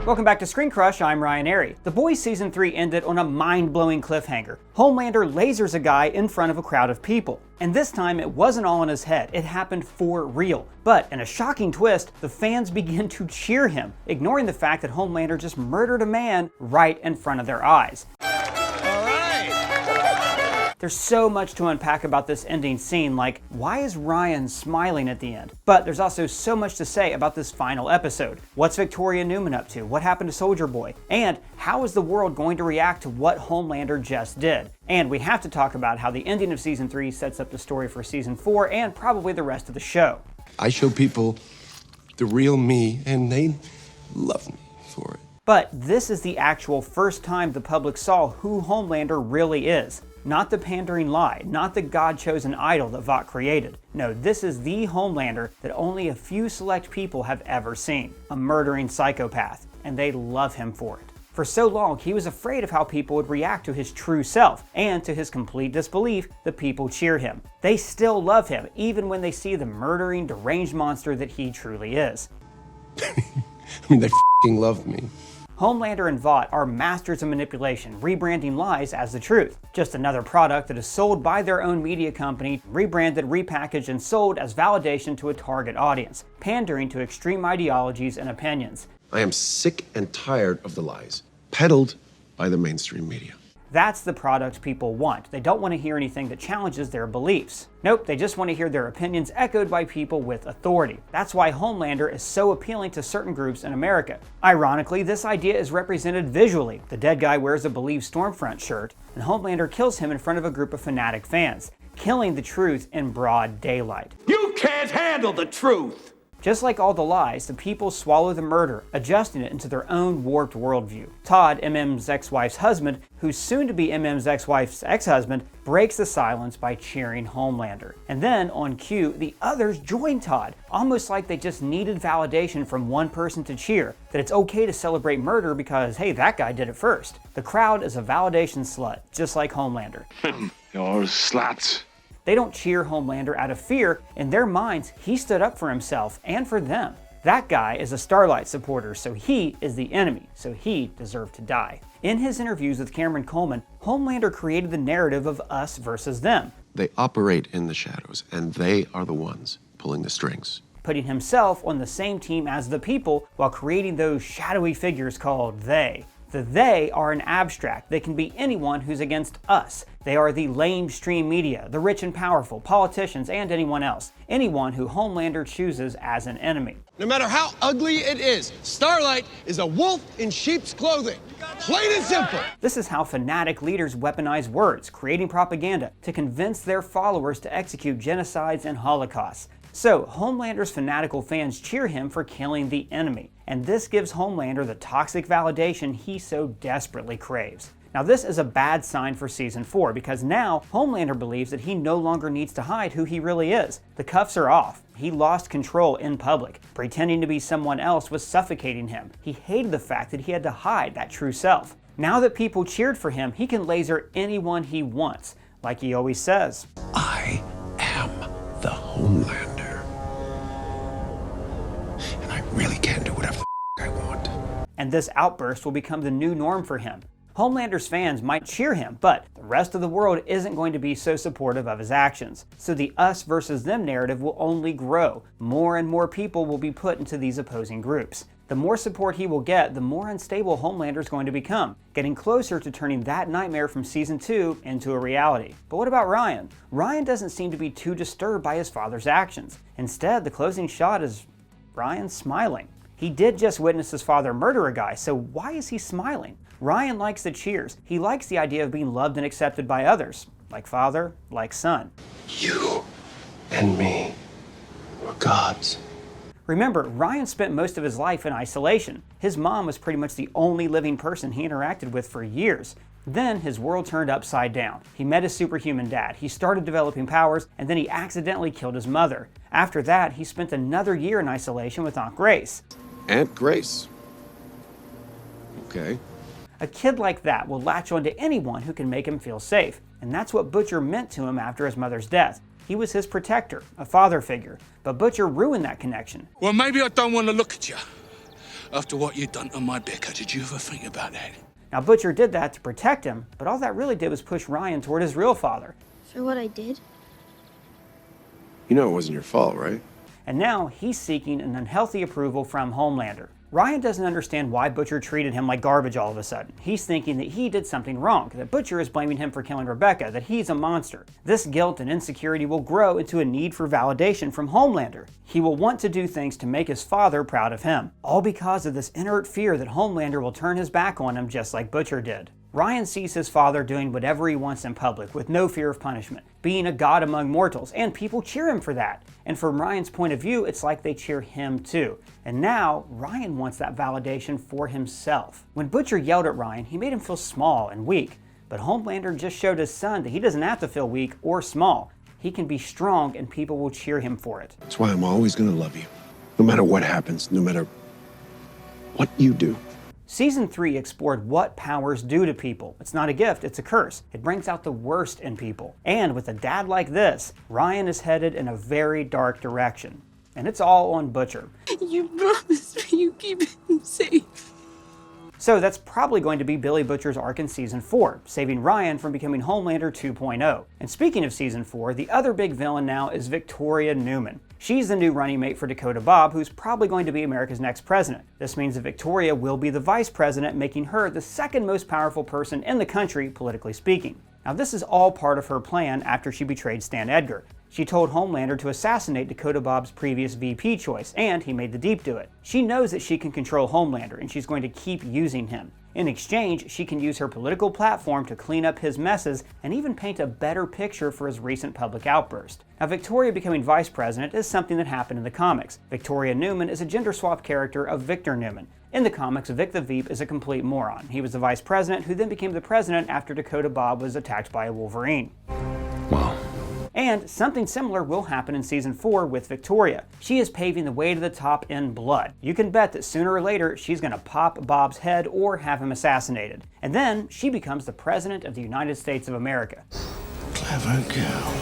Welcome back to Screen Crush, I'm Ryan Airy. The Boys Season 3 ended on a mind-blowing cliffhanger. Homelander lasers a guy in front of a crowd of people. And this time, it wasn't all in his head, it happened for real. But in a shocking twist, the fans begin to cheer him, ignoring the fact that Homelander just murdered a man right in front of their eyes. There's so much to unpack about this ending scene, like why is Ryan smiling at the end? But there's also so much to say about this final episode. What's Victoria Neuman up to? What happened to Soldier Boy? And how is the world going to react to what Homelander just did? And we have to talk about how the ending of Season 3 sets up the story for Season 4 and probably the rest of the show. I show people the real me and they love me for it. But this is the actual first time the public saw who Homelander really is. Not the pandering lie, not the God-chosen idol that Vought created. No, this is the Homelander that only a few select people have ever seen. A murdering psychopath, and they love him for it. For so long, he was afraid of how people would react to his true self, and to his complete disbelief, the people cheer him. They still love him, even when they see the murdering, deranged monster that he truly is. I mean, they f***ing love me. Homelander and Vought are masters of manipulation, rebranding lies as the truth. Just another product that is sold by their own media company, rebranded, repackaged, and sold as validation to a target audience, pandering to extreme ideologies and opinions. I am sick and tired of the lies peddled by the mainstream media. That's the product people want. They don't want to hear anything that challenges their beliefs. Nope, they just want to hear their opinions echoed by people with authority. That's why Homelander is so appealing to certain groups in America. Ironically, this idea is represented visually. The dead guy wears a Believe Stormfront shirt, and Homelander kills him in front of a group of fanatic fans, killing the truth in broad daylight. You can't handle the truth! Just like all the lies, the people swallow the murder, adjusting it into their own warped worldview. Todd, MM's ex-wife's husband, who's soon to be MM's ex-wife's ex-husband, breaks the silence by cheering Homelander. And then, on cue, the others join Todd, almost like they just needed validation from one person to cheer, that it's okay to celebrate murder because, hey, that guy did it first. The crowd is a validation slut, just like Homelander. You're sluts. They don't cheer Homelander out of fear. In their minds, he stood up for himself and for them. That guy is a Starlight supporter, so he is the enemy, so he deserved to die. In his interviews with Cameron Coleman, Homelander created the narrative of us versus them. They operate in the shadows, and they are the ones pulling the strings. Putting himself on the same team as the people while creating those shadowy figures called they. The they are an abstract. They can be anyone who's against us. They are the lamestream media, the rich and powerful, politicians, and anyone else. Anyone who Homelander chooses as an enemy. No matter how ugly it is, Starlight is a wolf in sheep's clothing. Plain and simple. This is how fanatic leaders weaponize words, creating propaganda to convince their followers to execute genocides and holocausts. So, Homelander's fanatical fans cheer him for killing the enemy, and this gives Homelander the toxic validation he so desperately craves. Now, this is a bad sign for Season 4 because now Homelander believes that he no longer needs to hide who he really is. The cuffs are off. He lost control in public. Pretending to be someone else was suffocating him. He hated the fact that he had to hide that true self. Now that people cheered for him, he can laser anyone he wants, like he always says. I am the Homelander. And I really can do whatever the I want. And this outburst will become the new norm for him. Homelander's fans might cheer him, but the rest of the world isn't going to be so supportive of his actions. So the us versus them narrative will only grow. More and more people will be put into these opposing groups. The more support he will get, the more unstable Homelander is going to become, getting closer to turning that nightmare from Season 2 into a reality. But what about Ryan? Ryan doesn't seem to be too disturbed by his father's actions. Instead, the closing shot is Ryan smiling. He did just witness his father murder a guy, so why is he smiling? Ryan likes the cheers. He likes the idea of being loved and accepted by others, like father, like son. You and me were gods. Remember, Ryan spent most of his life in isolation. His mom was pretty much the only living person he interacted with for years. Then his world turned upside down. He met his superhuman dad, he started developing powers, and then he accidentally killed his mother. After that, he spent another year in isolation with Aunt Grace. Aunt Grace. Okay. A kid like that will latch onto anyone who can make him feel safe, and that's what Butcher meant to him after his mother's death. He was his protector, a father figure, but Butcher ruined that connection. Well, maybe I don't want to look at you. After what you'd done to my Becca, did you ever think about that? Now, Butcher did that to protect him, but all that really did was push Ryan toward his real father. For what I did? You know it wasn't your fault, right? And now he's seeking an unhealthy approval from Homelander. Ryan doesn't understand why Butcher treated him like garbage all of a sudden. He's thinking that he did something wrong, that Butcher is blaming him for killing Rebecca, that he's a monster. This guilt and insecurity will grow into a need for validation from Homelander. He will want to do things to make his father proud of him, all because of this inert fear that Homelander will turn his back on him just like Butcher did. Ryan sees his father doing whatever he wants in public with no fear of punishment, being a god among mortals, and people cheer him for that. And from Ryan's point of view, it's like they cheer him too. And now, Ryan wants that validation for himself. When Butcher yelled at Ryan, he made him feel small and weak. But Homelander just showed his son that he doesn't have to feel weak or small. He can be strong and people will cheer him for it. That's why I'm always gonna love you. No matter what happens, no matter what you do. Season 3 explored what powers do to people. It's not a gift, it's a curse. It brings out the worst in people. And with a dad like this, Ryan is headed in a very dark direction. And it's all on Butcher. You promised me you'd keep him safe. So that's probably going to be Billy Butcher's arc in Season 4, saving Ryan from becoming Homelander 2.0. And speaking of Season 4, the other big villain now is Victoria Neuman. She's the new running mate for Dakota Bob, who's probably going to be America's next president. This means that Victoria will be the vice president, making her the second most powerful person in the country, politically speaking. Now, this is all part of her plan after she betrayed Stan Edgar. She told Homelander to assassinate Dakota Bob's previous VP choice, and he made the Deep do it. She knows that she can control Homelander, and she's going to keep using him. In exchange, she can use her political platform to clean up his messes and even paint a better picture for his recent public outburst. Now, Victoria becoming vice president is something that happened in the comics. Victoria Neuman is a gender swap character of Victor Neuman. In the comics, Vic the Veep is a complete moron. He was the vice president who then became the president after Dakota Bob was attacked by a Wolverine. Wow. And something similar will happen in Season 4 with Victoria. She is paving the way to the top in blood. You can bet that sooner or later she's going to pop Bob's head or have him assassinated. And then she becomes the President of the United States of America. Clever girl.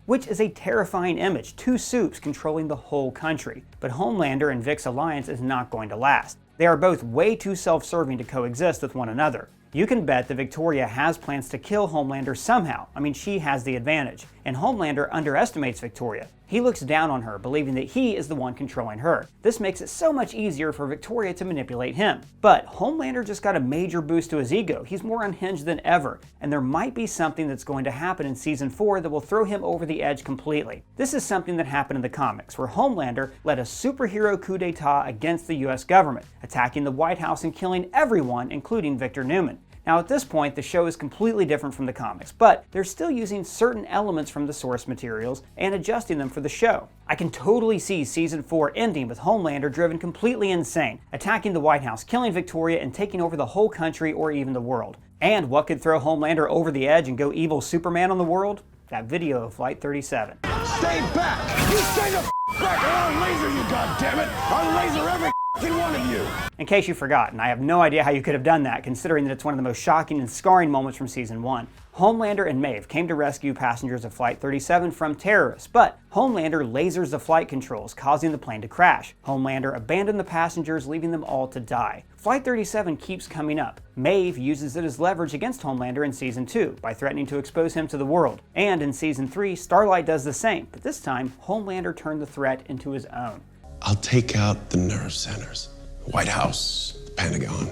Which is a terrifying image, two soups controlling the whole country. But Homelander and Vic's alliance is not going to last. They are both way too self-serving to coexist with one another. You can bet that Victoria has plans to kill Homelander somehow. I mean, she has the advantage. And Homelander underestimates Victoria. He looks down on her, believing that he is the one controlling her. This makes it so much easier for Victoria to manipulate him. But Homelander just got a major boost to his ego. He's more unhinged than ever, and there might be something that's going to happen in Season 4 that will throw him over the edge completely. This is something that happened in the comics, where Homelander led a superhero coup d'etat against the US government, attacking the White House and killing everyone, including Victor Neuman. Now, at this point, the show is completely different from the comics, but they're still using certain elements from the source materials and adjusting them for the show. I can totally see Season 4 ending with Homelander driven completely insane, attacking the White House, killing Victoria, and taking over the whole country or even the world. And what could throw Homelander over the edge and go evil Superman on the world? That video of Flight 37. Stay back! You stay the back, or I'll laser you, goddammit! I'll laser every one of you! In case you've forgotten, I have no idea how you could have done that, considering that it's one of the most shocking and scarring moments from Season 1. Homelander and Maeve came to rescue passengers of Flight 37 from terrorists, but Homelander lasers the flight controls, causing the plane to crash. Homelander abandoned the passengers, leaving them all to die. Flight 37 keeps coming up. Maeve uses it as leverage against Homelander in Season 2 by threatening to expose him to the world. And in Season 3, Starlight does the same, but this time, Homelander turned the threat into his own. I'll take out the nerve centers, the White House, the Pentagon,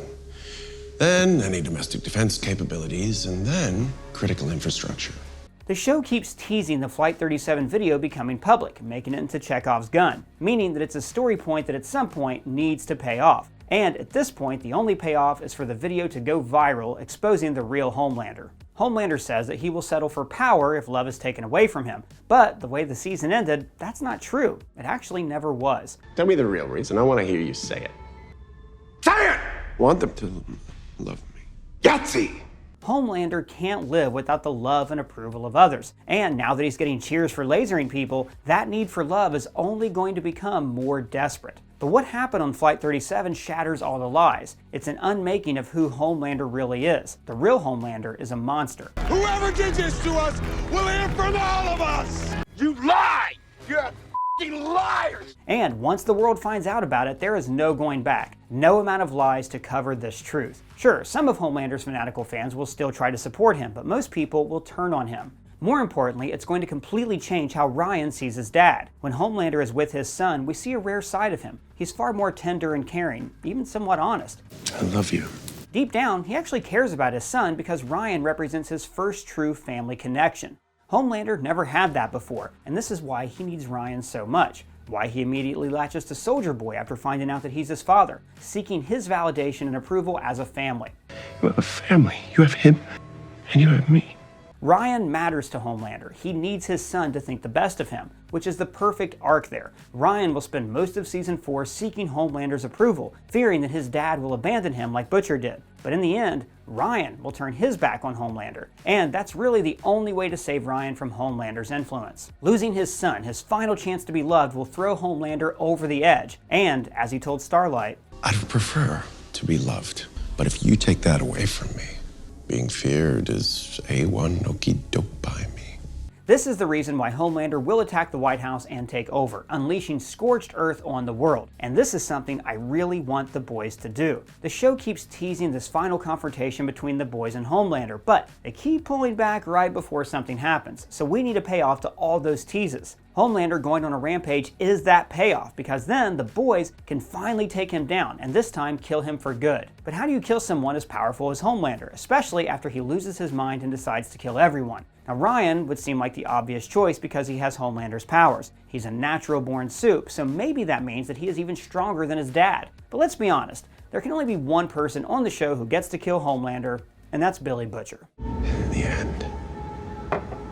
then any domestic defense capabilities, and then critical infrastructure. The show keeps teasing the Flight 37 video becoming public, making it into Chekhov's gun, meaning that it's a story point that at some point needs to pay off. And at this point, the only payoff is for the video to go viral, exposing the real Homelander. Homelander says that he will settle for power if love is taken away from him. But the way the season ended, that's not true. It actually never was. Tell me the real reason. I want to hear you say it. Say it! Want them to love me. Yahtzee! Homelander can't live without the love and approval of others. And now that he's getting cheers for lasering people, that need for love is only going to become more desperate. But what happened on Flight 37 shatters all the lies. It's an unmaking of who Homelander really is. The real Homelander is a monster. Whoever did this to us will hear from all of us! You lie! You're a liars! And once the world finds out about it, there is no going back. No amount of lies to cover this truth. Sure, some of Homelander's fanatical fans will still try to support him, but most people will turn on him. More importantly, it's going to completely change how Ryan sees his dad. When Homelander is with his son, we see a rare side of him. He's far more tender and caring, even somewhat honest. I love you. Deep down, he actually cares about his son because Ryan represents his first true family connection. Homelander never had that before, and this is why he needs Ryan so much. Why he immediately latches to Soldier Boy after finding out that he's his father, seeking his validation and approval as a family. You have a family. You have him, and you have me. Ryan matters to Homelander. He needs his son to think the best of him, which is the perfect arc there. Ryan will spend most of Season 4 seeking Homelander's approval, fearing that his dad will abandon him like Butcher did. But in the end, Ryan will turn his back on Homelander. And that's really the only way to save Ryan from Homelander's influence. Losing his son, his final chance to be loved, will throw Homelander over the edge. And, as he told Starlight, I'd prefer to be loved. But if you take that away from me, being feared is A1 okie doke by me. this is the reason why Homelander will attack the White House and take over, unleashing scorched earth on the world. And this is something I really want the boys to do. The show keeps teasing this final confrontation between the boys and Homelander, but they keep pulling back right before something happens, so we need a payoff to all those teases. Homelander going on a rampage is that payoff, because then the boys can finally take him down, and this time kill him for good. But how do you kill someone as powerful as Homelander, especially after he loses his mind and decides to kill everyone? Now Ryan would seem like the obvious choice because he has Homelander's powers. He's a natural born soup, so maybe that means that he is even stronger than his dad. But let's be honest, there can only be one person on the show who gets to kill Homelander, and that's Billy Butcher. In the end,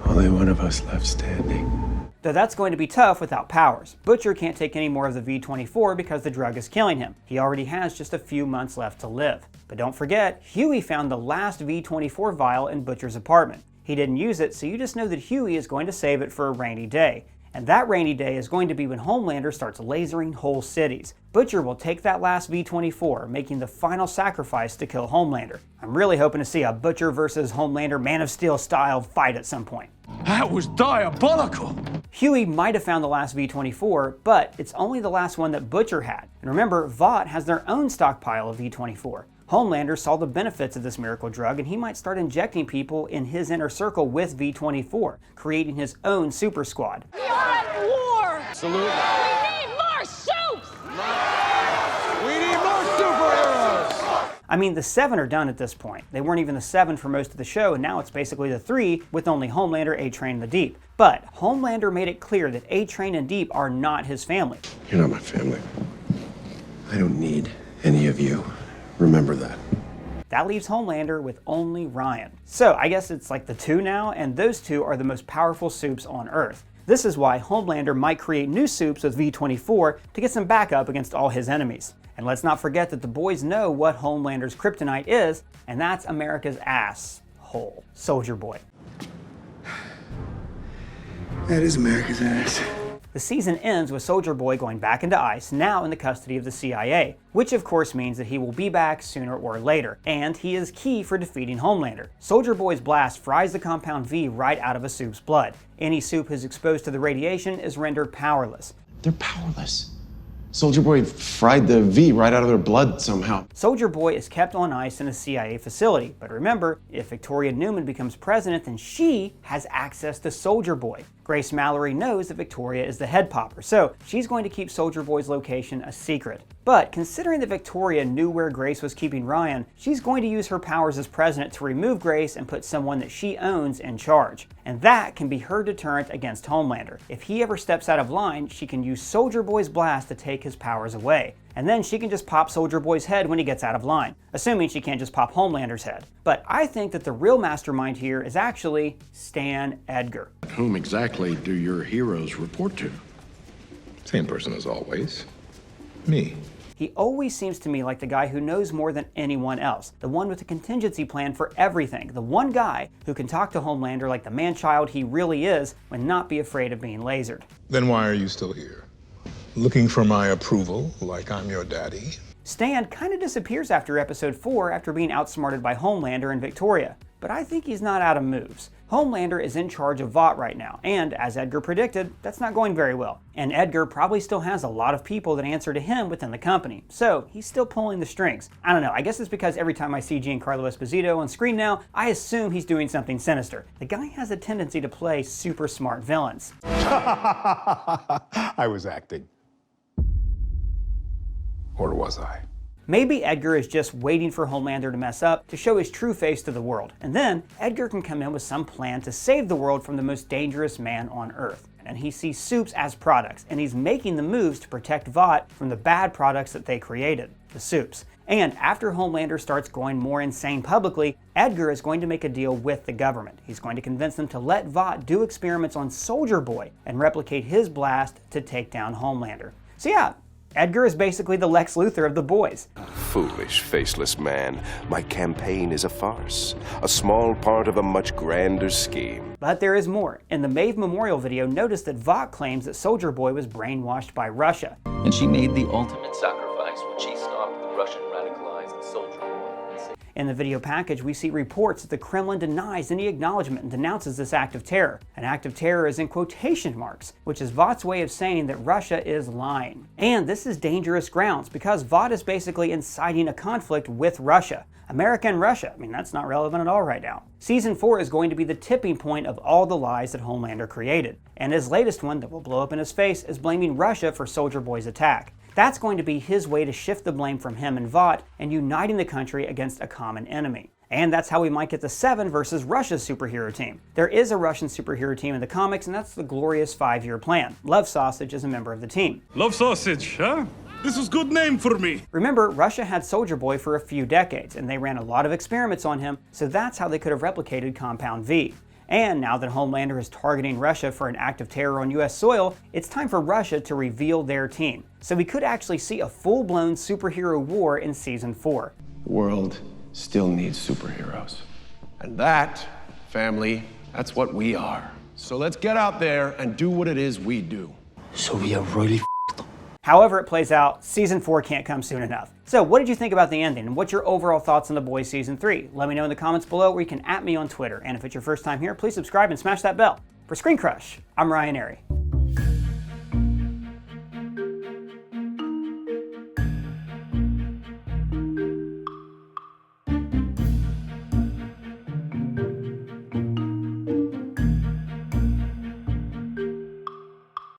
only one of us left standing. Though that's going to be tough without powers. Butcher can't take any more of the V24 because the drug is killing him. He already has just a few months left to live. But don't forget, Huey found the last V24 vial in Butcher's apartment. He didn't use it, so you just know that Huey is going to save it for a rainy day. And that rainy day is going to be when Homelander starts lasering whole cities. Butcher will take that last V24, making the final sacrifice to kill Homelander. I'm really hoping to see a Butcher versus Homelander Man of Steel style fight at some point. That was diabolical. Huey might have found the last V24, but it's only the last one that Butcher had. And remember, Vought has their own stockpile of V24. Homelander saw the benefits of this miracle drug, and he might start injecting people in his inner circle with V24, creating his own super squad. We are at war! Absolutely. We need more soups! We need more superheroes! I mean, the 7 are done at this point. They weren't even the 7 for most of the show, and now it's basically the 3 with only Homelander, A-Train, and the Deep. But Homelander made it clear that A-Train and Deep are not his family. You're not my family. I don't need any of you. Remember that. That leaves Homelander with only Ryan. So I guess it's like the 2 now, and those 2 are the most powerful soups on Earth. This is why Homelander might create new soups with V24 to get some backup against all his enemies. And let's not forget that the boys know what Homelander's kryptonite is, and that's America's asshole, Soldier Boy. That is America's ass. The season ends with Soldier Boy going back into ICE, now in the custody of the CIA, which of course means that he will be back sooner or later, and he is key for defeating Homelander. Soldier Boy's blast fries the compound V right out of a soup's blood. Any soup who's exposed to the radiation is rendered powerless. They're powerless. Soldier Boy fried the V right out of their blood somehow. Soldier Boy is kept on ice in a CIA facility, but remember, if Victoria Neuman becomes president, then she has access to Soldier Boy. Grace Mallory knows that Victoria is the head popper, so she's going to keep Soldier Boy's location a secret. But considering that Victoria knew where Grace was keeping Ryan, she's going to use her powers as president to remove Grace and put someone that she owns in charge. And that can be her deterrent against Homelander. If he ever steps out of line, she can use Soldier Boy's blast to take his powers away. And then she can just pop Soldier Boy's head when he gets out of line, assuming she can't just pop Homelander's head. But I think that the real mastermind here is actually Stan Edgar. Whom exactly do your heroes report to? Same person as always. Me. He always seems to me like the guy who knows more than anyone else, the one with a contingency plan for everything, the one guy who can talk to Homelander like the man-child he really is and not be afraid of being lasered. Then why are you still here? Looking for my approval, like I'm your daddy? Stan kind of disappears after episode 4 after being outsmarted by Homelander and Victoria. but I think he's not out of moves. Homelander is in charge of Vought right now, and as Edgar predicted, that's not going very well. And Edgar probably still has a lot of people that answer to him within the company, so he's still pulling the strings. I don't know, I guess it's because every time I see Giancarlo Esposito on screen now, I assume he's doing something sinister. The guy has a tendency to play super smart villains. I was acting. Or was I? Maybe Edgar is just waiting for Homelander to mess up to show his true face to the world, and then Edgar can come in with some plan to save the world from the most dangerous man on Earth. And he sees Supes as products, and he's making the moves to protect Vought from the bad products that they created, the Supes. And after Homelander starts going more insane publicly, Edgar is going to make a deal with the government. He's going to convince them to let Vought do experiments on Soldier Boy and replicate his blast to take down Homelander. So yeah, Edgar is basically the Lex Luthor of the boys. Foolish, faceless man. My campaign is a farce, a small part of a much grander scheme. But there is more. In the Maeve Memorial video, notice that Vought claims that Soldier Boy was brainwashed by Russia. And she made the ultimate sacrifice when she stopped the Russian radicalized Soldier Boy. In the video package, we see reports that the Kremlin denies any acknowledgement and denounces this act of terror. An act of terror is in quotation marks, which is Vought's way of saying that Russia is lying. And this is dangerous grounds because Vought is basically inciting a conflict with Russia. America and Russia, I mean, that's not relevant at all right now. Season 4 is going to be the tipping point of all the lies that Homelander created. And his latest one that will blow up in his face is blaming Russia for Soldier Boy's attack. That's going to be his way to shift the blame from him and Vought and uniting the country against a common enemy. And that's how we might get the Seven versus Russia's superhero team. There is a Russian superhero team in the comics, and that's the glorious 5-year plan. Love Sausage is a member of the team. Love Sausage, huh? This is a good name for me. Remember, Russia had Soldier Boy for a few decades, and they ran a lot of experiments on him, so that's how they could have replicated Compound V. And now that Homelander is targeting Russia for an act of terror on US soil, it's time for Russia to reveal their team. So we could actually see a full-blown superhero war in Season 4. The world still needs superheroes. And that, family, that's what we are. So let's get out there and do what it is we do. So we are really However it plays out, Season 4 can't come soon enough. So what did you think about the ending, and what's your overall thoughts on The Boys Season 3? Let me know in the comments below, or you can @ me on Twitter. And if it's your first time here, please subscribe and smash that bell. For Screen Crush, I'm Ryan Airy.